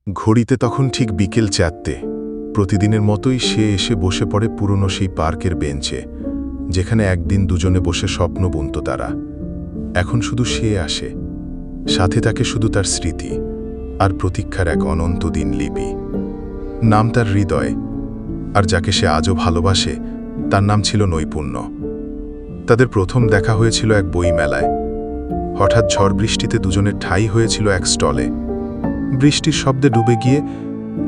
ঘড়িতে তখন ঠিক বিকেল 4টে। প্রতিদিনের মতোই সে এসে বসে পড়ে পুরনো সেই পার্কের বেঞ্চে, যেখানে একদিন দুজনে বসে স্বপ্ন বুনত তারা। এখন শুধু সে আসে, সাথে থাকে শুধু তার স্মৃতি আর প্রতীক্ষার এক অনন্ত দিনলিপি। নাম তার হৃদয়, আর যাকে সে আজও ভালোবাসে তার নাম ছিল নৈপুণ্য। তাদের প্রথম দেখা হয়েছিল এক বইমেলায়। হঠাৎ ঝড় বৃষ্টিতে দুজনের ঠাঁই হয়েছিল এক স্টলে। বৃষ্টির শব্দে ডুবে গিয়ে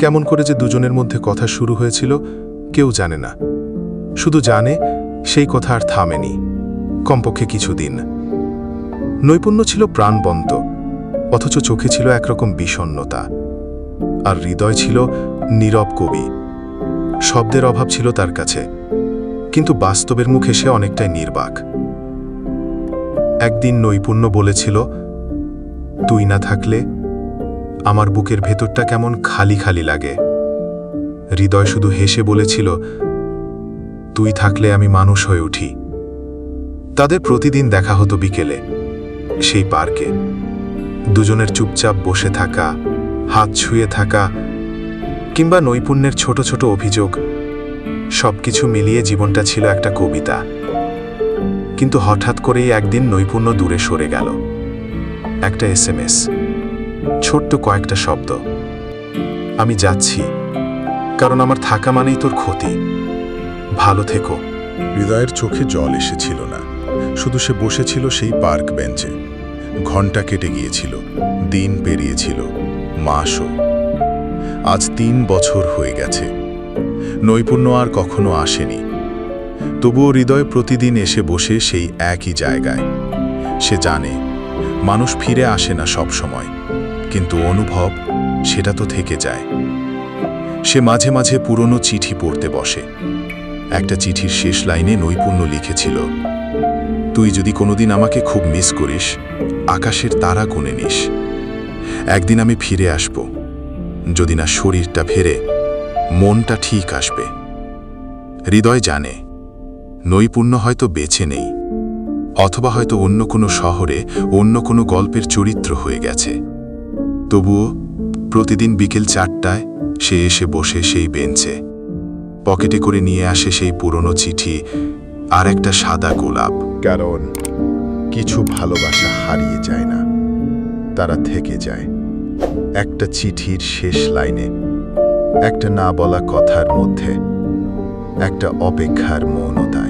কেমন করে যে দুজনের মধ্যে কথা শুরু হয়েছিল কেউ জানে না, শুধু জানে সেই কথা আর থামেনি, কমপক্ষে কিছুদিন। নৈপুণ্য ছিল প্রাণবন্ত, অথচ চোখে ছিল একরকম বিষণ্ণতা, আর হৃদয় ছিল নীরব কবি। শব্দের অভাব ছিল তার কাছে, কিন্তু বাস্তবের মুখে সে অনেকটাই নির্বাক। একদিন নৈপুণ্য বলেছিল, তুই না থাকলে আমার বুকের ভেতরটা কেমন খালি খালি লাগে। হৃদয় শুধু হেসে বলেছিল, তুই থাকলে আমি মানুষ হয়ে উঠি। তাদের প্রতিদিন দেখা হতো বিকেলে, সেই পার্কে। দুজনের চুপচাপ বসে থাকা, হাত ছুঁয়ে থাকা, কিংবা নৈপুণ্যের ছোট ছোট অভিযোগ, সবকিছু মিলিয়ে জীবনটা ছিল একটা কবিতা। কিন্তু হঠাৎ করেই একদিন নৈপুণ্য দূরে সরে গেল। একটা SMS, ছোট্ট কয়েকটা শব্দ, আমি যাচ্ছি, কারণ আমার থাকা মানেই তোর ক্ষতি, ভালো থেকো। হৃদয়ের চোখে জল এসেছিল না, শুধু সে বসেছিল সেই পার্ক বেঞ্চে। ঘণ্টা কেটে গিয়েছিল, দিন পেরিয়েছিল, মাসও। আজ 3 বছর হয়ে গেছে। নৈপুণ্য আর কখনো আসেনি। তবুও হৃদয় প্রতিদিন এসে বসে সেই একই জায়গায়। সে জানে মানুষ ফিরে আসে না সব সময়, কিন্তু অনুভব সেটা তো থেকে যায়। সে মাঝে মাঝে পুরনো চিঠি পড়তে বসে। একটা চিঠির শেষ লাইনে নৈপুণ্য লিখেছিল, তুই যদি কোনোদিন আমাকে খুব মিস করিস, আকাশের তারা গুনে নিস। একদিন আমি ফিরে আসব, যদি না শরীরটা ফেরে, মনটা ঠিক আসবে। হৃদয় জানে নৈপুণ্য হয়তো বেঁচে নেই, অথবা হয়তো অন্য কোনো শহরে অন্য কোনো গল্পের চরিত্র হয়ে গেছে। তবুও প্রতিদিন বিকেল 4টায় সে এসে বসে সেই বেঞ্চে। পকেটে করে নিয়ে আসে সেই পুরনো চিঠি আর একটা সাদা গোলাপ। কারণ কিছু ভালোবাসা হারিয়ে যায় না, তারা থেকে যায় একটা চিঠির শেষ লাইনে, একটা না বলা কথার মধ্যে, একটা অপেক্ষার মৌনতা।